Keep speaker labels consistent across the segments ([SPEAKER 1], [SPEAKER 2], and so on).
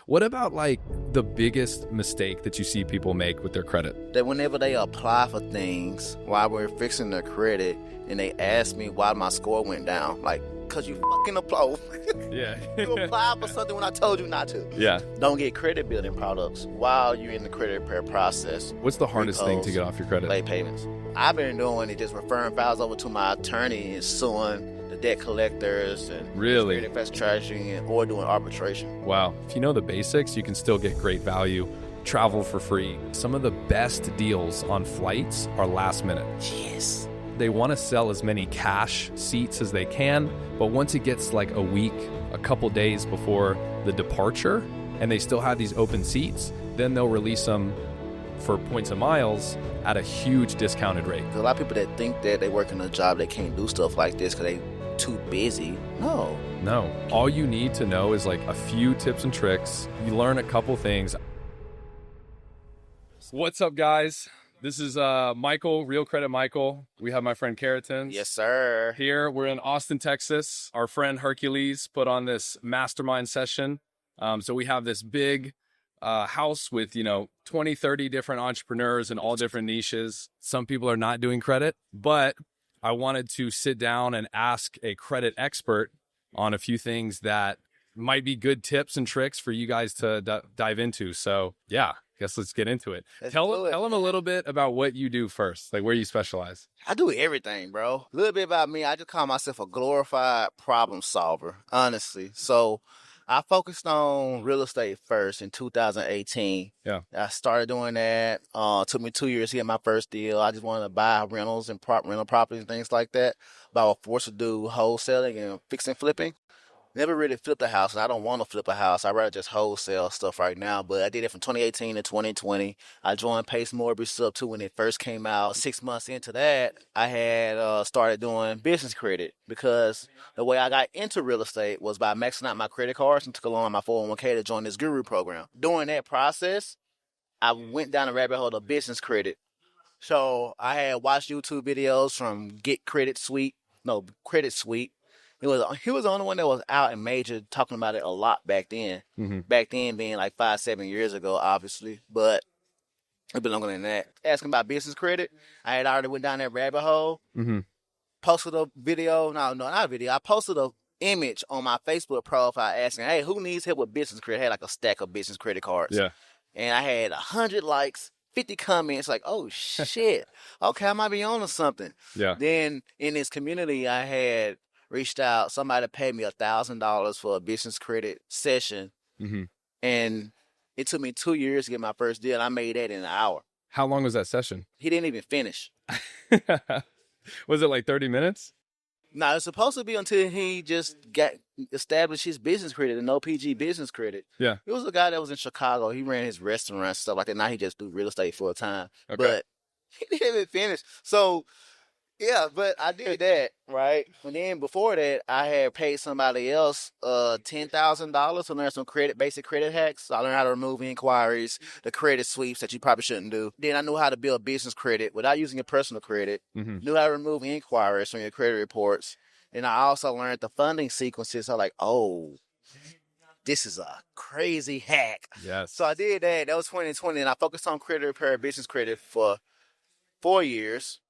[SPEAKER 1] What about like the biggest mistake that you see people make with their credit?
[SPEAKER 2] That whenever they apply for things while we're fixing their credit and they ask me why my score went down, like, because you fucking applied.
[SPEAKER 1] Yeah.
[SPEAKER 2] You applied for something when I told you not to.
[SPEAKER 1] Yeah.
[SPEAKER 2] Don't get credit building products while you're in the credit repair process.
[SPEAKER 1] What's the hardest thing to get off your credit?
[SPEAKER 2] Late payments. I've been doing it, just referring files over to my attorney and suing the debt collectors and
[SPEAKER 1] really
[SPEAKER 2] credit fast trashing or doing arbitration.
[SPEAKER 1] Wow. If you know the basics, you can still get great value. Travel for free. Some of the best deals on flights are last minute.
[SPEAKER 2] Yes.
[SPEAKER 1] They want to sell as many cash seats as they can, but once it gets like a week, a couple days before the departure, and they still have these open seats, then they'll release them for points and miles at a huge discounted rate.
[SPEAKER 2] A lot of people that think that they work in a job they can't do stuff like this because they too busy. No.
[SPEAKER 1] All you need to know is like a few tips and tricks. You learn a couple things. What's up, guys? This is Michael, Real Credit Michael. We have my friend Keratin.
[SPEAKER 2] Yes, sir.
[SPEAKER 1] Here, we're in Austin, Texas. Our friend Hercules put on this mastermind session. So we have this big house with, 20, 30 different entrepreneurs in all different niches. Some people are not doing credit, but I wanted to sit down and ask a credit expert on a few things that might be good tips and tricks for you guys to dive into. So yeah, I guess let's get into it. Tell them a little bit about what you do first, like where you specialize.
[SPEAKER 2] I do everything, bro. A little bit about me. I just call myself a glorified problem solver, honestly. So I focused on real estate first in 2018.
[SPEAKER 1] Yeah.
[SPEAKER 2] I started doing that. Took me 2 years to get my first deal. I just wanted to buy rentals and rental properties and things like that. But I was forced to do wholesaling and fixing flipping. Never really flipped a house, and I don't want to flip a house. I'd rather just wholesale stuff right now. But I did it from 2018 to 2020. I joined Pace Mortgage Sub 2 when it first came out. 6 months into that, I had started doing business credit because the way I got into real estate was by maxing out my credit cards and took a loan on my 401k to join this guru program. During that process, I went down the rabbit hole of business credit. So I had watched YouTube videos from Credit Suite. He was the only one that was out and major talking about it a lot back then. Mm-hmm. Back then being like 5-7 years ago, obviously. But it's been longer than that. Asking about business credit, I had already went down that rabbit hole. Mm-hmm. Posted a video. No, not a video. I posted a image on my Facebook profile asking, hey, who needs help with business credit? I had like a stack of business credit cards.
[SPEAKER 1] Yeah.
[SPEAKER 2] And I had 100 likes, 50 comments, like, oh, shit. Okay, I might be on to something.
[SPEAKER 1] Yeah.
[SPEAKER 2] Then in this community, I had reached out. Somebody paid me $1,000 for a business credit session. Mm-hmm. And it took me 2 years to get my first deal. I made that in an hour.
[SPEAKER 1] How long was that session?
[SPEAKER 2] He didn't even finish.
[SPEAKER 1] Was it like 30 minutes?
[SPEAKER 2] No, it's supposed to be until he just established his business credit, an OPG business credit.
[SPEAKER 1] Yeah.
[SPEAKER 2] It was a guy that was in Chicago. He ran his restaurant, stuff like that. Now he just do real estate full time.
[SPEAKER 1] Okay.
[SPEAKER 2] But he didn't even finish. So yeah, but I did that, right? And then before that, I had paid somebody else $10,000 to learn some basic credit hacks. So I learned how to remove inquiries, the credit sweeps that you probably shouldn't do. Then I knew how to build business credit without using your personal credit. Mm-hmm. Knew how to remove inquiries from your credit reports. And I also learned the funding sequences. I'm like, oh, this is a crazy hack.
[SPEAKER 1] Yes. So
[SPEAKER 2] I did that. That was 2020. And I focused on credit repair, business credit for 4 years.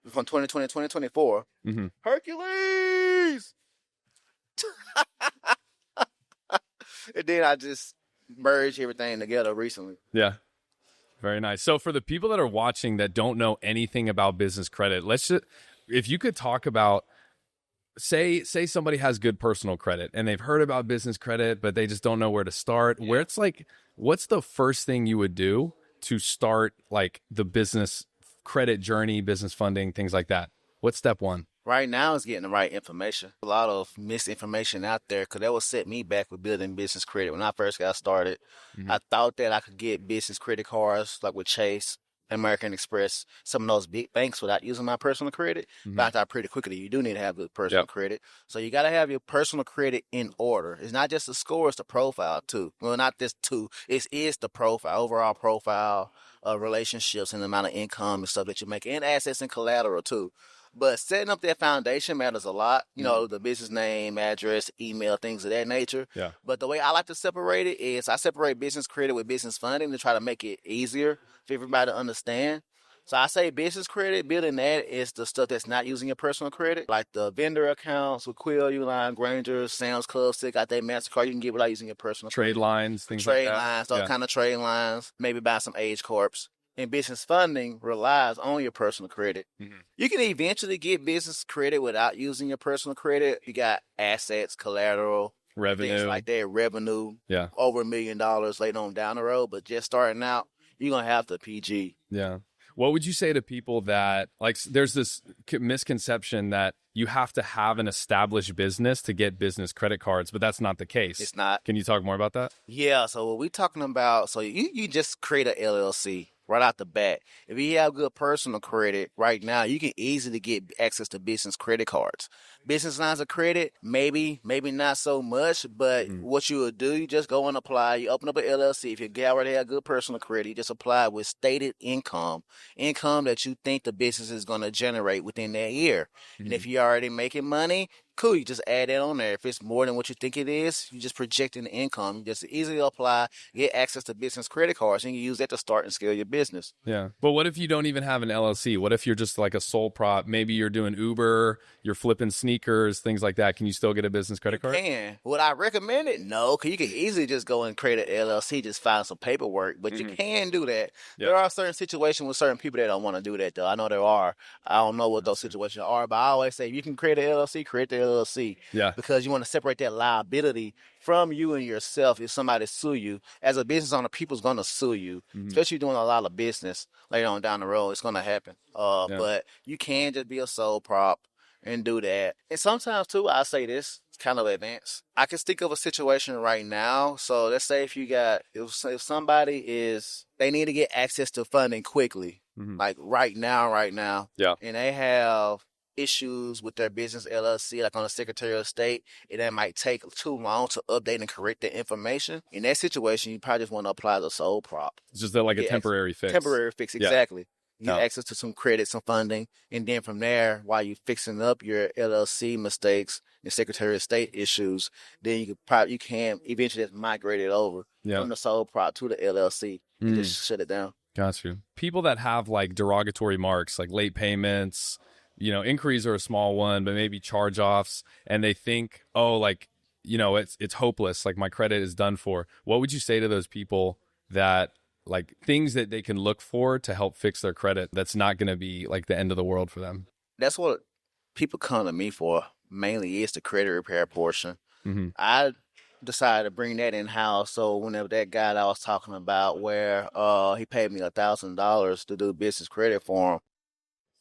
[SPEAKER 2] From 2020 to 2024. Mm-hmm. Hercules! And then I just merged everything together recently.
[SPEAKER 1] Yeah. Very nice. So for the people that are watching that don't know anything about business credit, if you could talk about, say somebody has good personal credit and they've heard about business credit, but they just don't know where to start. Yeah. Where it's like, what's the first thing you would do to start like the business credit journey, business funding, things like that? What's step one?
[SPEAKER 2] Right now is getting the right information. A lot of misinformation out there because that would set me back with building business credit. When I first got started, mm-hmm. I thought that I could get business credit cards like with Chase, American Express, some of those big banks without using my personal credit. Mm-hmm. But I thought pretty quickly you do need to have good personal credit. So you got to have your personal credit in order. It's not just the score, it's the profile too. Well, not just two. It is the profile, overall profile of relationships and the amount of income and stuff that you make, and assets and collateral too. But setting up that foundation matters a lot. You know, the business name, address, email, things of that nature.
[SPEAKER 1] Yeah.
[SPEAKER 2] But the way I like to separate it is I separate business credit with business funding to try to make it easier for everybody to understand. So I say business credit, building that is the stuff that's not using your personal credit, like the vendor accounts with Quill, Uline, Granger, Sam's Club, still got that MasterCard you can get without using your personal
[SPEAKER 1] Trade
[SPEAKER 2] credit.
[SPEAKER 1] lines, things like
[SPEAKER 2] Trade
[SPEAKER 1] that.
[SPEAKER 2] lines, those kind of trade lines, maybe buy some age corps. And business funding relies on your personal credit. You can eventually get business credit without using your personal credit. You got assets, collateral,
[SPEAKER 1] Revenue.
[SPEAKER 2] things like that, revenue,
[SPEAKER 1] Yeah.
[SPEAKER 2] over $1 million later on down the road. But just starting out, you're going to have to PG.
[SPEAKER 1] Yeah. What would you say to people that, like, there's this misconception that you have to have an established business to get business credit cards, but that's not the case.
[SPEAKER 2] It's not.
[SPEAKER 1] Can you talk more about that?
[SPEAKER 2] Yeah, so what we talking about, so you just create an LLC right out the bat. If you have good personal credit right now, you can easily get access to business credit cards. Business lines of credit, maybe not so much, but what you would do, you just go and apply. You open up an LLC. If you already have good personal credit, you just apply with stated income that you think the business is going to generate within that year. And if you're already making money, cool, you just add that on there. If it's more than what you think it is, you just projecting the income. You just easily apply, get access to business credit cards, and you use that to start and scale your business.
[SPEAKER 1] Yeah. But what if you don't even have an LLC? What if you're just like a sole prop? Maybe you're doing Uber, you're flipping sneakers, things like that. Can you still get a business credit card?
[SPEAKER 2] Can. Would I recommend it? No, because you can easily just go and create an LLC, just file some paperwork. But you can do that.
[SPEAKER 1] Yeah.
[SPEAKER 2] There are certain situations with certain people that don't want to do that, though. I know there are. I don't know what those situations are, but I always say if you can create an LLC, create the LLC.
[SPEAKER 1] Yeah.
[SPEAKER 2] Because you want to separate that liability from you and yourself. If somebody sue you, as a business owner, people's going to sue you, especially doing a lot of business later on down the road. It's going to happen. But you can just be a sole prop and do that. And sometimes, too, I say this, it's kind of advanced. I can think of a situation right now. So let's say if somebody they need to get access to funding quickly, like right now,
[SPEAKER 1] Yeah.
[SPEAKER 2] and they have issues with their business LLC, like on the Secretary of State, and that might take too long to update and correct the information. In that situation, you probably just want to apply the sole prop.
[SPEAKER 1] It's just like a temporary fix.
[SPEAKER 2] Temporary fix,
[SPEAKER 1] Yeah.
[SPEAKER 2] exactly. You get access to some credit, some funding, and then from there, while you're fixing up your LLC mistakes and Secretary of State issues, then you can eventually just migrate it over from the sole prop to the LLC and just shut it down.
[SPEAKER 1] Got you. People that have like derogatory marks, like late payments, inquiries are a small one, but maybe charge-offs, and they think, it's hopeless, like my credit is done for. What would you say to those people that, like, things that they can look for to help fix their credit that's not going to be like the end of the world for them?
[SPEAKER 2] That's what people come to me for, mainly is the credit repair portion. I decided to bring that in-house, so whenever that guy that I was talking about where he paid me $1,000 to do business credit for him,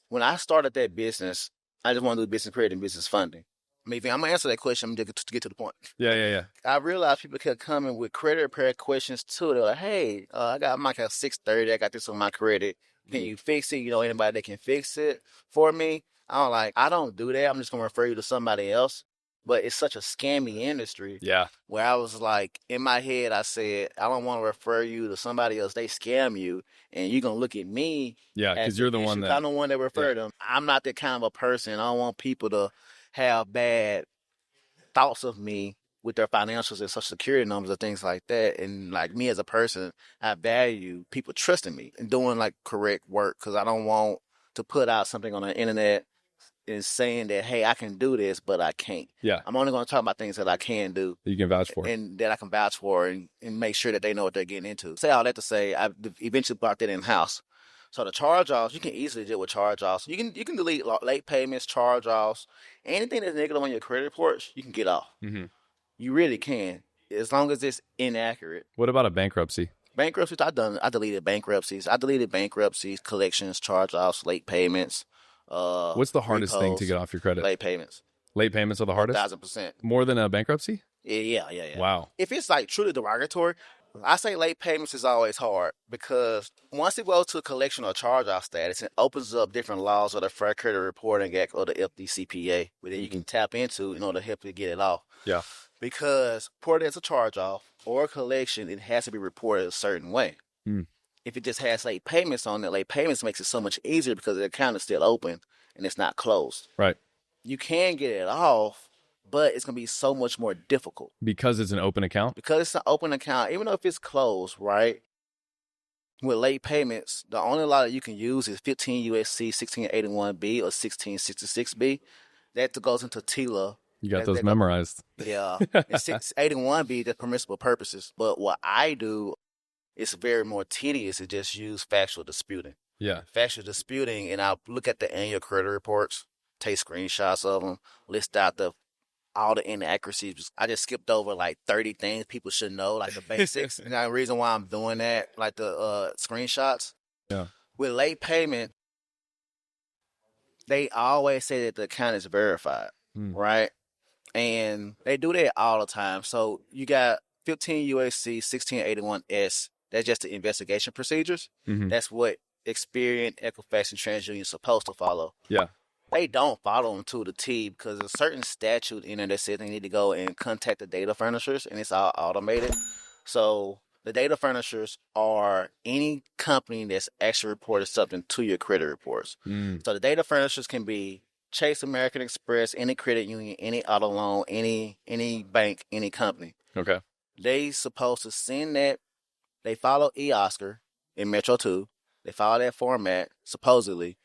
[SPEAKER 2] when I started that business, I just want to do business credit and business funding. I mean, I'm going to answer that question to get to the point.
[SPEAKER 1] Yeah.
[SPEAKER 2] I realized people kept coming with credit repair questions too. They're like, hey, I might have 630. I got this on my credit. Can you fix it? You know anybody that can fix it for me? I'm like, I don't do that. I'm just going to refer you to somebody else. But it's such a scammy industry.
[SPEAKER 1] Yeah.
[SPEAKER 2] Where I was like, in my head, I said, I don't want to refer you to somebody else. They scam you. And you're going to look at me.
[SPEAKER 1] Yeah, because you're the one that...
[SPEAKER 2] I'm the one that referred them. I'm not that kind of a person. I don't want people to have bad thoughts of me with their financials and social security numbers or things like that. And like me as a person, I value people trusting me and doing like correct work, because I don't want to put out something on the internet and saying that, hey, I can do this, but I can't.
[SPEAKER 1] Yeah.
[SPEAKER 2] I'm only going to talk about things that I can do.
[SPEAKER 1] You can vouch for.
[SPEAKER 2] And that I can vouch for and make sure that they know what they're getting into. Say all that to say, I eventually brought that in-house. So the charge-offs, you can easily deal with charge-offs. You can delete late payments, charge-offs, anything that's negative on your credit reports, you can get off. You really can, as long as it's inaccurate.
[SPEAKER 1] What about a bankruptcy?
[SPEAKER 2] Bankruptcies, I deleted bankruptcies. I deleted bankruptcies, collections, charge-offs, late payments.
[SPEAKER 1] What's the hardest thing to get off your credit?
[SPEAKER 2] Late payments.
[SPEAKER 1] Late payments are the hardest?
[SPEAKER 2] 1,000%.
[SPEAKER 1] More than a bankruptcy?
[SPEAKER 2] Yeah.
[SPEAKER 1] Wow.
[SPEAKER 2] If it's like truly derogatory, I say late payments is always hard, because once it goes to collection or charge-off status, it opens up different laws of the Fair Credit Reporting Act or the FDCPA, where then you can tap into in order to help you get it off.
[SPEAKER 1] Yeah.
[SPEAKER 2] Because reported as a charge-off or a collection, it has to be reported a certain way. If it just has late payments on it, late payments makes it so much easier because the account is still open and it's not closed.
[SPEAKER 1] Right.
[SPEAKER 2] You can get it off, but it's going to be so much more difficult.
[SPEAKER 1] Because it's an open account?
[SPEAKER 2] Because it's an open account, even though if it's closed, right? With late payments, the only law that you can use is 15 USC 1681B or 1666B. That goes into TILA.
[SPEAKER 1] You got those memorized.
[SPEAKER 2] Yeah. And 681B, that's permissible purposes. But what I do is very more tedious to just use factual disputing.
[SPEAKER 1] Yeah.
[SPEAKER 2] Factual disputing, and I'll look at the annual credit reports, take screenshots of them, list out all the inaccuracies. I just skipped over like 30 things people should know, like the basics. And the reason why I'm doing that, like the screenshots.
[SPEAKER 1] Yeah.
[SPEAKER 2] With late payment, they always say that the account is verified, right? And they do that all the time. So you got 15 USC 1681S. That's just the investigation procedures.
[SPEAKER 1] Mm-hmm.
[SPEAKER 2] That's what Experian, Equifax, and TransUnion is supposed to follow.
[SPEAKER 1] Yeah.
[SPEAKER 2] They don't follow them to the T because there's a certain statute in there that says they need to go and contact the data furnishers, and it's all automated. So the data furnishers are any company that's actually reported something to your credit reports. So the data furnishers can be Chase, American Express, any credit union, any auto loan, any bank, any company.
[SPEAKER 1] Okay.
[SPEAKER 2] They supposed to send that. They follow eOscar in Metro 2. They follow that format, supposedly.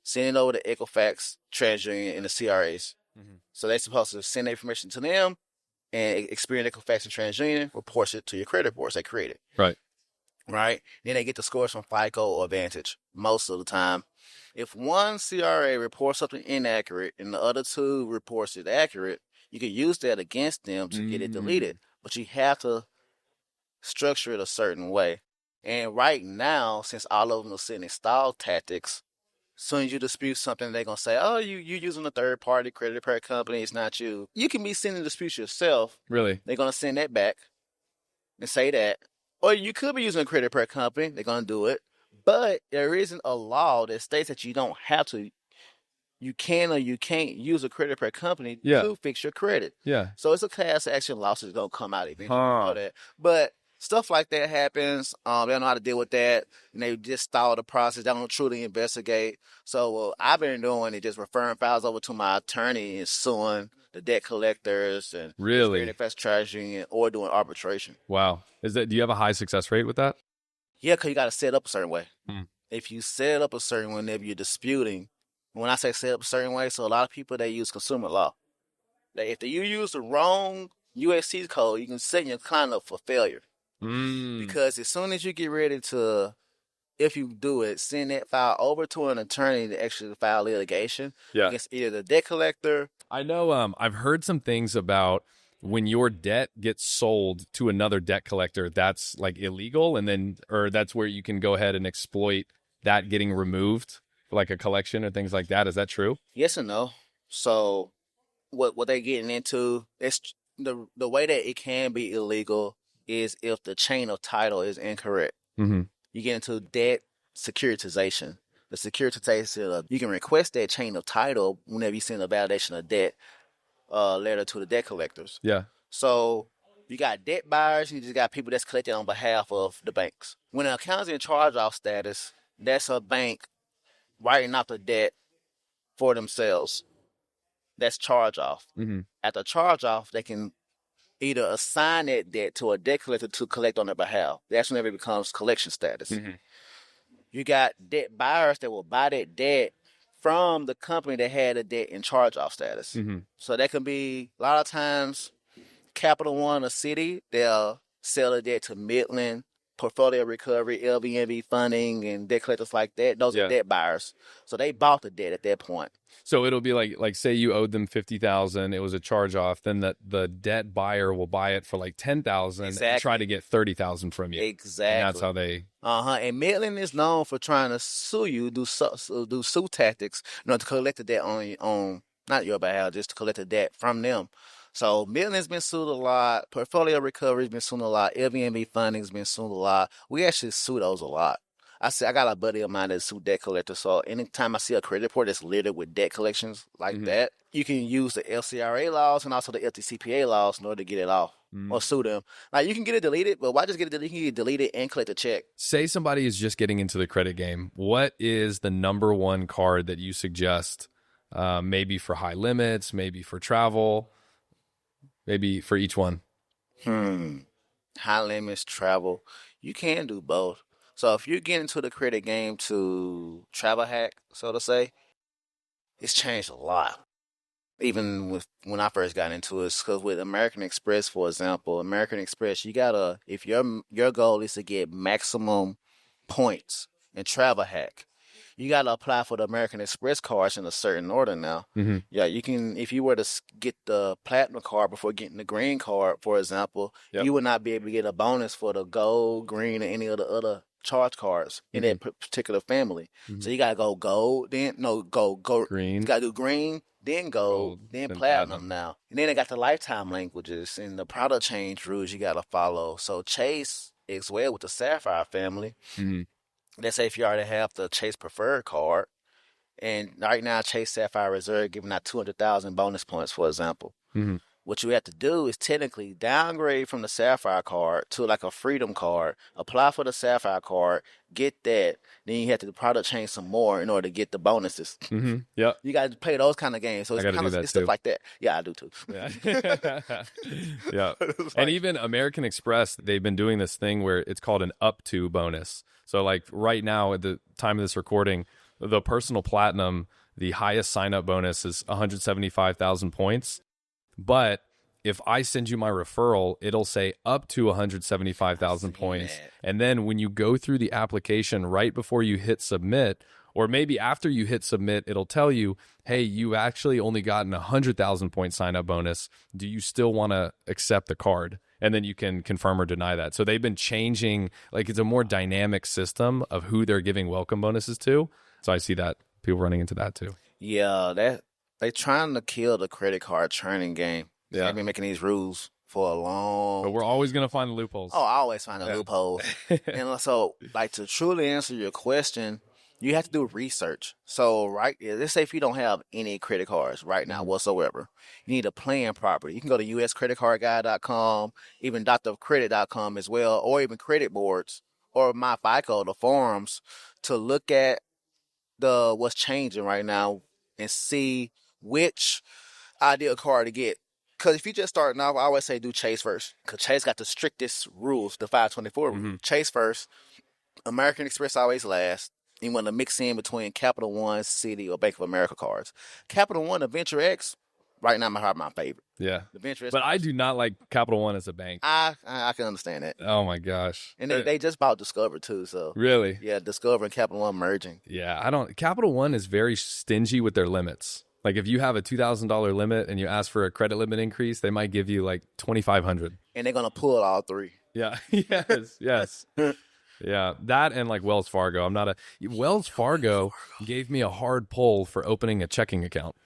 [SPEAKER 2] Send it over to Equifax, TransUnion, and the CRAs. Mm-hmm. So they're supposed to send the information to them, and Experian, Equifax, and TransUnion reports it to your credit reports they created.
[SPEAKER 1] Right.
[SPEAKER 2] Right? Then they get the scores from FICO or Vantage most of the time. If one CRA reports something inaccurate and the other two reports it accurate, you can use that against them to get it deleted. But you have to structure it a certain way. And right now, since all of them are sending stall tactics, as soon as you dispute something, they're going to say, oh, you're using a third-party credit repair company. It's not you. You can be sending disputes yourself.
[SPEAKER 1] Really? They're
[SPEAKER 2] going to send that back and say that. Or you could be using a credit repair company. They're going to do it. But there isn't a law that states that you don't have to. You can or you can't use a credit repair company to fix your credit.
[SPEAKER 1] Yeah.
[SPEAKER 2] So it's a class action lawsuit that's going to come out eventually. You know that. But stuff like that happens. They don't know how to deal with that. And they just stall the process. They don't truly investigate. So what I've been doing is just referring files over to my attorney and suing the debt collectors and Equifax, TransUnion, or doing arbitration.
[SPEAKER 1] Wow. Do you have a high success rate with that?
[SPEAKER 2] Yeah, because you got to set it up a certain way. If you set it up a certain way, whenever you're disputing, when I say set up a certain way, so a lot of people, they use consumer law. If you use the wrong USC code, you can set your client up for failure. Because as soon as you get ready to, if you do it, send that file over to an attorney to actually file litigation against either the debt collector.
[SPEAKER 1] I know I've heard some things about when your debt gets sold to another debt collector, that's like illegal, or that's where you can go ahead and exploit that getting removed, like a collection or things like that. Is that true?
[SPEAKER 2] Yes and no. So what they're getting into, it's the way that it can be illegal is if the chain of title is incorrect. You get into debt securitization. The securitization, you can request that chain of title whenever you send a validation of debt letter to the debt collectors. Yeah. So you got debt buyers, you just got people that's collecting on behalf of the banks. When an account's in charge-off status, that's a bank writing off the debt for themselves. That's charge-off. At the charge-off, they can either assign that debt to a debt collector to collect on their behalf. That's whenever it becomes collection status. You got debt buyers that will buy that debt from the company that had the debt in charge-off status. So that can be, a lot of times, Capital One or City, they'll sell the debt to Midland, Portfolio Recovery, LVNV Funding, and debt collectors like that. Those are debt buyers. So they bought the debt at that point.
[SPEAKER 1] So it'll be like say you owed them $50,000, it was a charge off, then the debt buyer will buy it for like $10,000 and try to get $30,000 from you.
[SPEAKER 2] Exactly.
[SPEAKER 1] And that's how they
[SPEAKER 2] And Midland is known for trying to sue you, do sue tactics, to collect the debt on not your behalf, just to collect the debt from them. So Midland's been sued a lot. Portfolio Recovery's been sued a lot. LVNV Funding's been sued a lot. We actually sue those a lot. I got a buddy of mine that's sued debt collectors. So anytime I see a credit report that's littered with debt collections like that, you can use the LCRA laws and also the FTCPA laws in order to get it off or sue them. Now, you can get it deleted, but why just get it deleted? You can get it deleted and collect a check.
[SPEAKER 1] Say somebody is just getting into the credit game. What is the number one card that you suggest maybe for high limits, maybe for travel, maybe for each one.
[SPEAKER 2] High limits, travel. You can do both. So if you get into the credit game to travel hack, so to say, it's changed a lot. Even with when I first got into it, because with American Express, for example, American Express, you gotta if your goal is to get maximum points in travel hack, you gotta apply for the American Express cards in a certain order now. Yeah, you can if you were to get the platinum card before getting the green card, for example, you would not be able to get a bonus for the gold, green, or any of the other charge cards in that particular family. So you gotta go gold, then no gold,
[SPEAKER 1] Green.
[SPEAKER 2] You gotta do green, then gold, then platinum now. And then they got the lifetime languages and the product change rules you gotta follow. So Chase as well with the Sapphire family. Let's say if you already have the Chase Preferred card, and right now Chase Sapphire Reserve giving out 200,000 bonus points, for example. What you have to do is technically downgrade from the Sapphire card to like a Freedom card, apply for the Sapphire card, get that, then you have to product change some more in order to get the bonuses.
[SPEAKER 1] Yeah.
[SPEAKER 2] You got to play those kind of games. So it's kind of stuff like that. Yeah, I do too.
[SPEAKER 1] Yeah. And even American Express, they've been doing this thing where it's called an up to bonus. So like right now at the time of this recording, the personal platinum, the highest sign up bonus is 175,000 points. But if I send you my referral, it'll say up to 175,000 points. And then when you go through the application right before you hit submit, or maybe after you hit submit, it'll tell you, hey, you actually only gotten 100,000 point sign up bonus. Do you still want to accept the card? And then you can confirm or deny that. So they've been changing, like it's a more dynamic system of who they're giving welcome bonuses to. So I see that people running into that too.
[SPEAKER 2] Yeah, they trying to kill the credit card training game.
[SPEAKER 1] Yeah.
[SPEAKER 2] They've been making these rules for a long.
[SPEAKER 1] But we're always going to find the loopholes.
[SPEAKER 2] Oh, I always find the loopholes. And so, like, to truly answer your question, you have to do research. So, let's say if you don't have any credit cards right now whatsoever, you need to plan properly. You can go to uscreditcardguide.com, even doctorofcredit.com as well, or even credit boards or MyFICO, the forums, to look at what's changing right now and see which ideal card to get. Because if you just starting off, I always say do Chase first. Because Chase got the strictest rules, the 524 rule. Chase first. American Express always last. You want to mix in between Capital One, Citi, or Bank of America cards. Capital One, the Venture X, right now my favorite.
[SPEAKER 1] Yeah.
[SPEAKER 2] The Venture X.
[SPEAKER 1] But I do not like Capital One as a bank.
[SPEAKER 2] I can understand that.
[SPEAKER 1] Oh my gosh.
[SPEAKER 2] And they just bought Discover too, so.
[SPEAKER 1] Really?
[SPEAKER 2] Yeah, Discover and Capital One merging.
[SPEAKER 1] Yeah, Capital One is very stingy with their limits. Like if you have a $2,000 limit and you ask for a credit limit increase, they might give you like $2,500.
[SPEAKER 2] And they're going to pull all three.
[SPEAKER 1] Yeah. Yes. Yeah, that and like Wells Fargo. Wells Fargo gave me a hard pull for opening a checking account.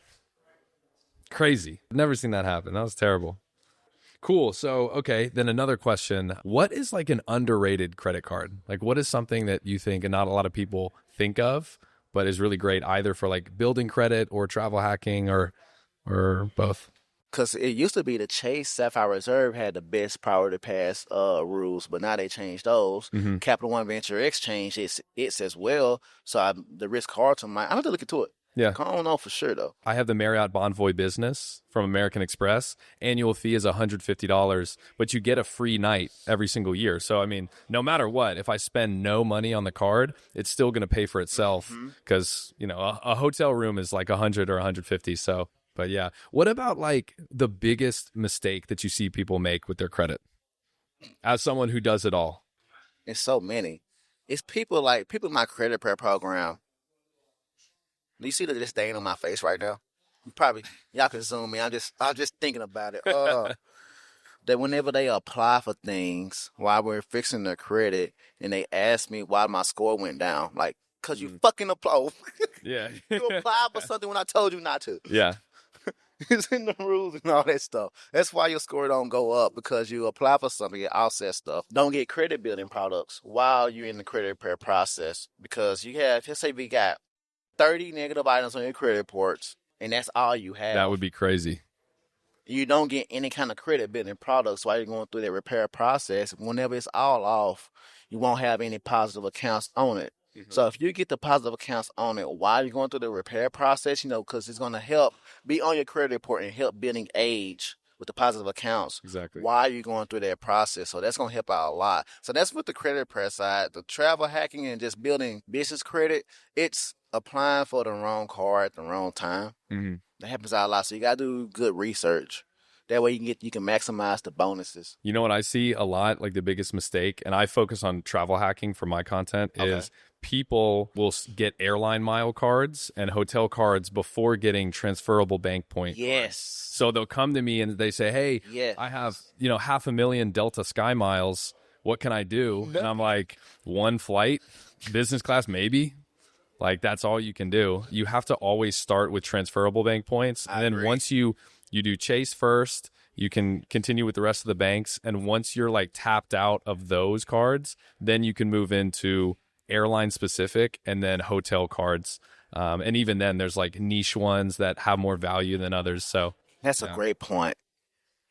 [SPEAKER 1] Crazy. I've never seen that happen. That was terrible. Cool. So, okay, then another question. What is like an underrated credit card? Like what is something that you think and not a lot of people think of, but is really great either for like building credit or travel hacking or both?
[SPEAKER 2] Because it used to be the Chase Sapphire Reserve had the best priority pass rules, but now they changed those. Capital One Venture X changed its as well. So the Risk Carlton I have to look into it.
[SPEAKER 1] Yeah.
[SPEAKER 2] I don't know for sure, though.
[SPEAKER 1] I have the Marriott Bonvoy Business from American Express. Annual fee is $150, but you get a free night every single year. So, I mean, no matter what, if I spend no money on the card, it's still going to pay for itself because, a hotel room is like 100 or 150. So, but yeah. What about like the biggest mistake that you see people make with their credit as someone who does it all?
[SPEAKER 2] It's so many. It's people in my credit repair program. Do you see the disdain on my face right now? Y'all can zoom in. I'm just thinking about it. That whenever they apply for things while we're fixing their credit and they ask me why my score went down, like, because you fucking applied.
[SPEAKER 1] Yeah.
[SPEAKER 2] You applied for something when I told you not to.
[SPEAKER 1] Yeah.
[SPEAKER 2] It's in the rules and all that stuff. That's why your score don't go up, because you apply for something, you offset stuff. Don't get credit building products while you're in the credit repair process, because let's say we got 30 negative items on your credit reports, and that's all you have.
[SPEAKER 1] That would be crazy.
[SPEAKER 2] You don't get any kind of credit building products while you're going through that repair process. Whenever it's all off, you won't have any positive accounts on it. So if you get the positive accounts on it while you're going through the repair process, because it's going to help be on your credit report and help building age with the positive accounts
[SPEAKER 1] Exactly.
[SPEAKER 2] while you're going through that process. So that's going to help out a lot. So that's with the credit repair side. The travel hacking and just building business credit, it's applying for the wrong card at the wrong time. That happens out a lot. So you got to do good research. That way you can maximize the bonuses.
[SPEAKER 1] You know what I see a lot, like the biggest mistake, and I focus on travel hacking for my content, is people will get airline mile cards and hotel cards before getting transferable bank point cards. So they'll come to me and they say, hey, I have, 500,000 Delta Sky miles. What can I do? And I'm like, one flight, business class, maybe. Like, that's all you can do. You have to always start with transferable bank points. And then once you do Chase first, you can continue with the rest of the banks. And once you're like tapped out of those cards, then you can move into airline specific and then hotel cards. And even then there's like niche ones that have more value than others. So
[SPEAKER 2] that's a great point.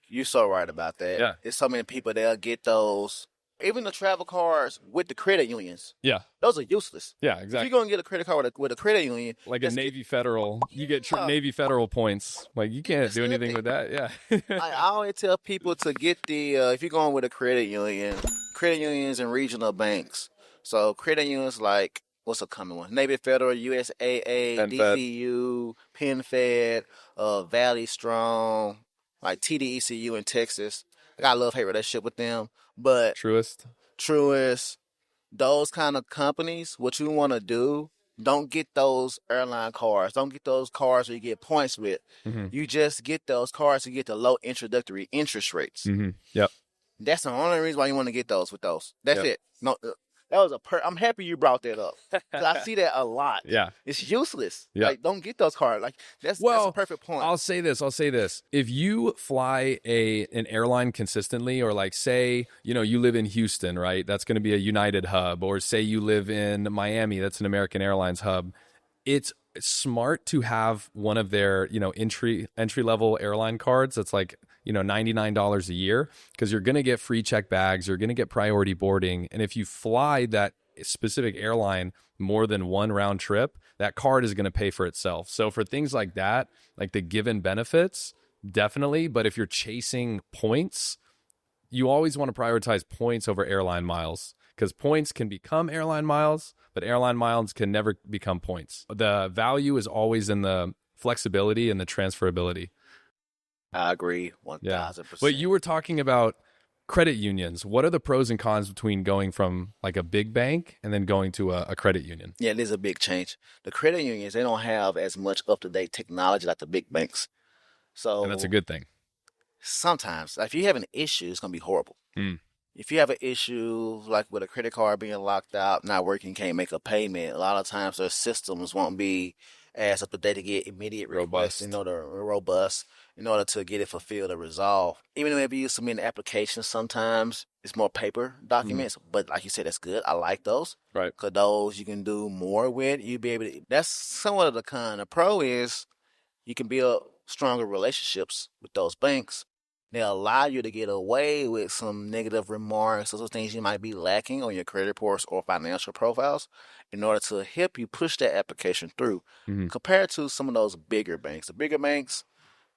[SPEAKER 2] You're so right about that.
[SPEAKER 1] Yeah.
[SPEAKER 2] There's so many people that'll get those. Even the travel cards with the credit unions.
[SPEAKER 1] Yeah.
[SPEAKER 2] Those are useless.
[SPEAKER 1] Yeah, exactly.
[SPEAKER 2] If you're going to get a credit card with a credit union.
[SPEAKER 1] Like a Navy Federal. You get Navy Federal points. Like, you can't do anything with that. Yeah.
[SPEAKER 2] I always tell people to get if you're going with a credit unions and regional banks. So credit unions like, what's a common one? Navy Federal, USAA, DCU, PenFed, Valley Strong, like TDECU in Texas. I got a love-hate relationship with them. But Truist, those kind of companies, what you want to do, don't get those airline cards. Don't get those cards where you get points with. You just get those cards to get the low introductory interest rates.
[SPEAKER 1] Yep.
[SPEAKER 2] That's the only reason why you want to get those with those. That's it. No, that was I'm happy you brought that up because I see that a lot. Yeah, it's useless. Yeah, like, don't get those cards. Like that's a perfect point.
[SPEAKER 1] I'll say this. If you fly an airline consistently, or like say you live in Houston, right? That's going to be a United hub, or say you live in Miami, that's an American Airlines hub. It's smart to have one of their entry level airline cards that's like $99 a year, because you're going to get free check bags, you're going to get priority boarding, and if you fly that specific airline more than one round trip, that card is going to pay for itself. So for things like that, like the given benefits, definitely. But if you're chasing points, you always want to prioritize points over airline miles, because points can become airline miles, but airline miles can never become points. The value is always in the flexibility and the transferability.
[SPEAKER 2] I agree 1,000%.
[SPEAKER 1] But you were talking about credit unions. What are the pros and cons between going from like a big bank and then going to a credit union?
[SPEAKER 2] Yeah, it is a big change. The credit unions, they don't have as much up-to-date technology like the big banks.
[SPEAKER 1] And that's a good thing.
[SPEAKER 2] Sometimes, if you have an issue, it's going to be horrible. If you have an issue like with a credit card being locked out, not working, can't make a payment, a lot of times their systems won't be as up to date to get immediate requests, robust, in order to get it fulfilled or resolved. Even if you submit an application, sometimes it's more paper documents, but like you said, that's good. I like those.
[SPEAKER 1] Right.
[SPEAKER 2] Because those you can do more with. You'll be able to, that's somewhat of the con. The pro is you can build stronger relationships with those banks. They'll allow you to get away with some negative remarks or those things you might be lacking on your credit reports or financial profiles in order to help you push that application through. Compared to some of those bigger banks. The bigger banks,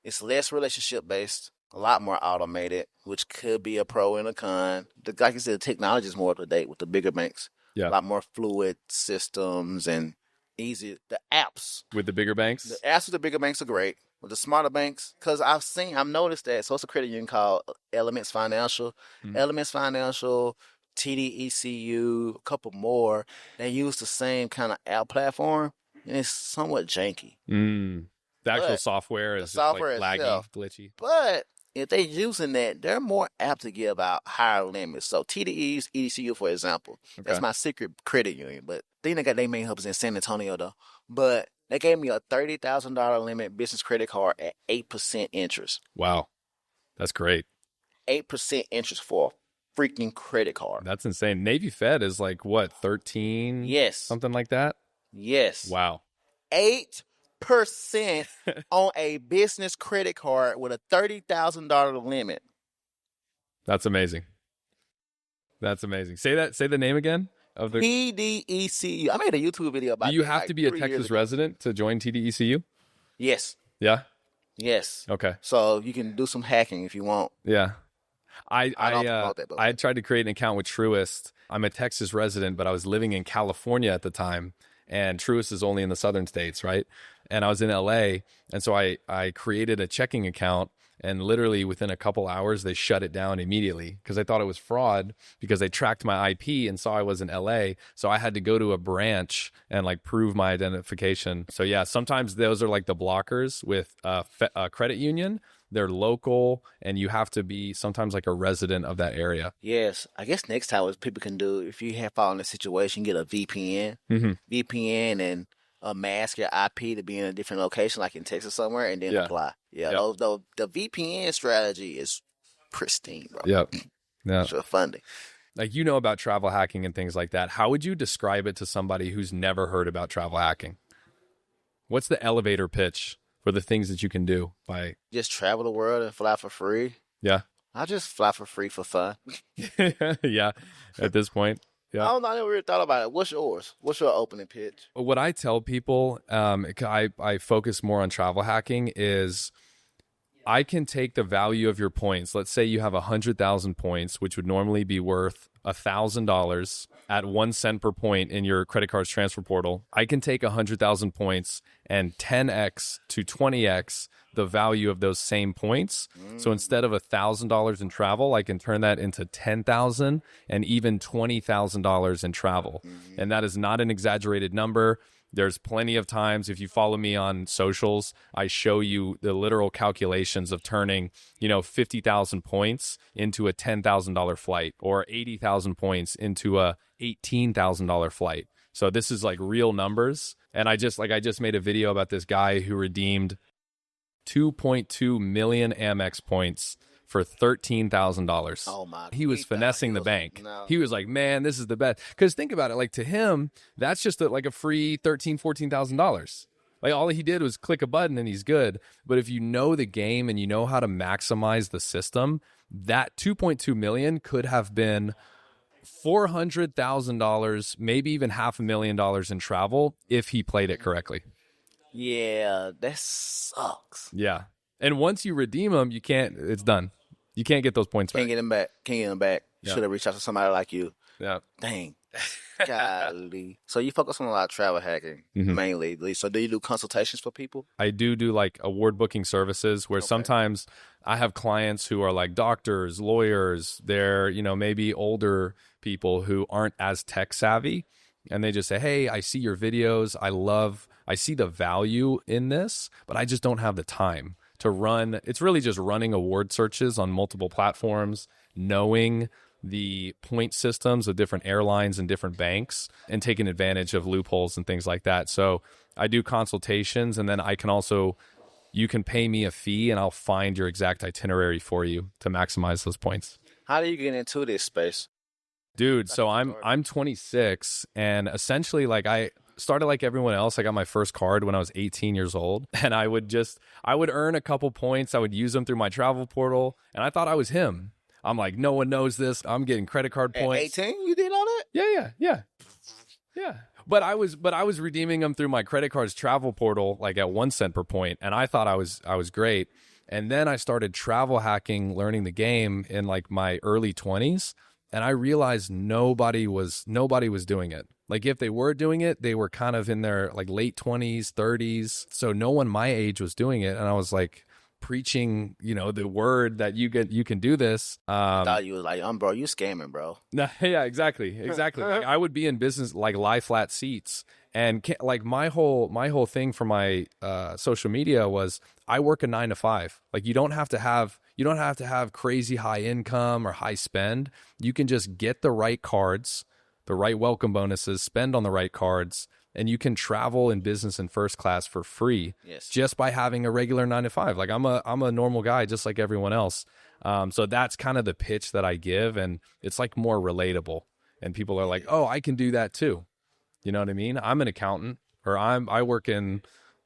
[SPEAKER 2] it's less relationship-based, a lot more automated, which could be a pro and a con. Like you said, the technology is more up to date with the bigger banks. Yeah. A lot more fluid systems and easy. The apps.
[SPEAKER 1] With the bigger banks?
[SPEAKER 2] The apps with the bigger banks are great. With the smarter banks, because I've noticed that. So it's a credit union called Elements Financial. Elements Financial, TDECU, a couple more. They use the same kind of app platform, and it's somewhat janky.
[SPEAKER 1] The actual software is like laggy, glitchy.
[SPEAKER 2] But if they're using that, they're more apt to give out higher limits. So TDE's EDCU, for example, that's my secret credit union. But they got their main hubs in San Antonio, though. But they gave me a $30,000 limit business credit card at 8% interest.
[SPEAKER 1] Wow. That's great.
[SPEAKER 2] 8% interest for a freaking credit card.
[SPEAKER 1] That's insane. Navy Fed is like, what, 13?
[SPEAKER 2] Yes.
[SPEAKER 1] Something like that?
[SPEAKER 2] Yes.
[SPEAKER 1] Wow.
[SPEAKER 2] 8% on a business credit card with a $30,000 limit.
[SPEAKER 1] That's amazing. Say the name again. of the
[SPEAKER 2] TDECU. I made a YouTube video about
[SPEAKER 1] Do you
[SPEAKER 2] that,
[SPEAKER 1] have
[SPEAKER 2] like,
[SPEAKER 1] to be a
[SPEAKER 2] 3 years
[SPEAKER 1] Texas
[SPEAKER 2] ago.
[SPEAKER 1] resident to join TDECU?
[SPEAKER 2] Yes.
[SPEAKER 1] Yeah.
[SPEAKER 2] Yes.
[SPEAKER 1] Okay.
[SPEAKER 2] So you can do some hacking if you want.
[SPEAKER 1] Yeah.
[SPEAKER 2] I don't promote that, but
[SPEAKER 1] I tried to create an account with Truist. I'm a Texas resident, but I was living in California at the time, and Truist is only in the southern states, right? And I was in LA, and so I created a checking account, and literally within a couple hours they shut it down immediately because I thought it was fraud because they tracked my IP and saw I was in LA. So I had to go to a branch and like prove my identification. So yeah, sometimes those are like the blockers with a credit union. They're local, and you have to be sometimes like a resident of that area.
[SPEAKER 2] yes, I guess next time what people can do, if you have fallen in a situation, get a VPN, and mask your IP to be in a different location, like in Texas somewhere, and then
[SPEAKER 1] Yeah.
[SPEAKER 2] apply. Yeah,
[SPEAKER 1] Yep.
[SPEAKER 2] the VPN strategy is pristine, bro.
[SPEAKER 1] Yep. Yeah.
[SPEAKER 2] For funding.
[SPEAKER 1] Like, you know about travel hacking and things like that. How would you describe it to somebody who's never heard about travel hacking? What's the elevator pitch for the things that you can do by...
[SPEAKER 2] Just travel the world and fly for free.
[SPEAKER 1] Yeah.
[SPEAKER 2] I just fly for free for fun.
[SPEAKER 1] Yeah. At this point. Yeah.
[SPEAKER 2] I never really thought about it. What's yours? What's your opening pitch?
[SPEAKER 1] What I tell people, I focus more on travel hacking, is I can take the value of your points. Let's say you have 100,000 points, which would normally be worth $1,000 at 1 cent per point in your credit card's transfer portal. I can take 100,000 points and 10x to 20x the value of those same points. So instead of $1,000 in travel, I can turn that into $10,000 and even $20,000 in travel. And that is not an exaggerated number. There's plenty of times, if you follow me on socials, I show you the literal calculations of turning, 50,000 points into a $10,000 flight, or 80,000 points into a $18,000 flight. So this is like real numbers. And I just made a video about this guy who redeemed 2.2 million Amex points for $13,000.
[SPEAKER 2] Oh my!
[SPEAKER 1] He was finessing the bank.
[SPEAKER 2] No.
[SPEAKER 1] He was like, man, this is the best. Because think about it, like, to him, that's just like a free $13,000, $14,000. Like, all he did was click a button and he's good. But if you know the game and you know how to maximize the system, that 2.2 million could have been $400,000, maybe even $500,000 in travel if he played it correctly.
[SPEAKER 2] Yeah, that sucks.
[SPEAKER 1] Yeah. And once you redeem them, it's done. You can't get those points back.
[SPEAKER 2] Can't get them back.
[SPEAKER 1] Yeah.
[SPEAKER 2] Should have reached out to somebody like you.
[SPEAKER 1] Yeah.
[SPEAKER 2] Dang. Golly. So you focus on a lot of travel hacking, mainly. So do you do consultations for people?
[SPEAKER 1] I do like award booking services where sometimes I have clients who are like doctors, lawyers. They're, maybe older people who aren't as tech savvy. And they just say, hey, I see your videos. I see the value in this, but I just don't have the time to run. It's really just running award searches on multiple platforms, knowing the point systems of different airlines and different banks, and taking advantage of loopholes and things like that. So I do consultations, and then you can pay me a fee and I'll find your exact itinerary for you to maximize those points.
[SPEAKER 2] How do you get into this space?
[SPEAKER 1] Dude, so I'm 26, and essentially, like, I started like everyone else. I got my first card when I was 18 years old, and I would earn a couple points. I would use them through my travel portal, and I thought I was him. I'm like, no one knows this. I'm getting credit card points.
[SPEAKER 2] At 18, you did all that?
[SPEAKER 1] Yeah. But I was redeeming them through my credit card's travel portal, like at 1 cent per point, and I thought I was great. And then I started travel hacking, learning the game in like my early 20s. And I realized nobody was doing it. Like, if they were doing it, they were kind of in their like late 20s, 30s. So no one my age was doing it. And I was like preaching, the word that you can do this.
[SPEAKER 2] I thought you was like, bro, you scamming, bro.
[SPEAKER 1] No, yeah, exactly. Like, I would be in business like lie flat seats. And like my whole thing for my social media was, I work a 9 to 5. Like, you don't have to have crazy high income or high spend. You can just get the right cards, the right welcome bonuses, spend on the right cards, and you can travel in business and first class for free.
[SPEAKER 2] Yes.
[SPEAKER 1] Just by having a regular 9 to 5. Like, I'm a normal guy just like everyone else. So that's kind of the pitch that I give, and it's like more relatable. And people are like, "Oh, I can do that too." You know what I mean? I'm an accountant, or I work in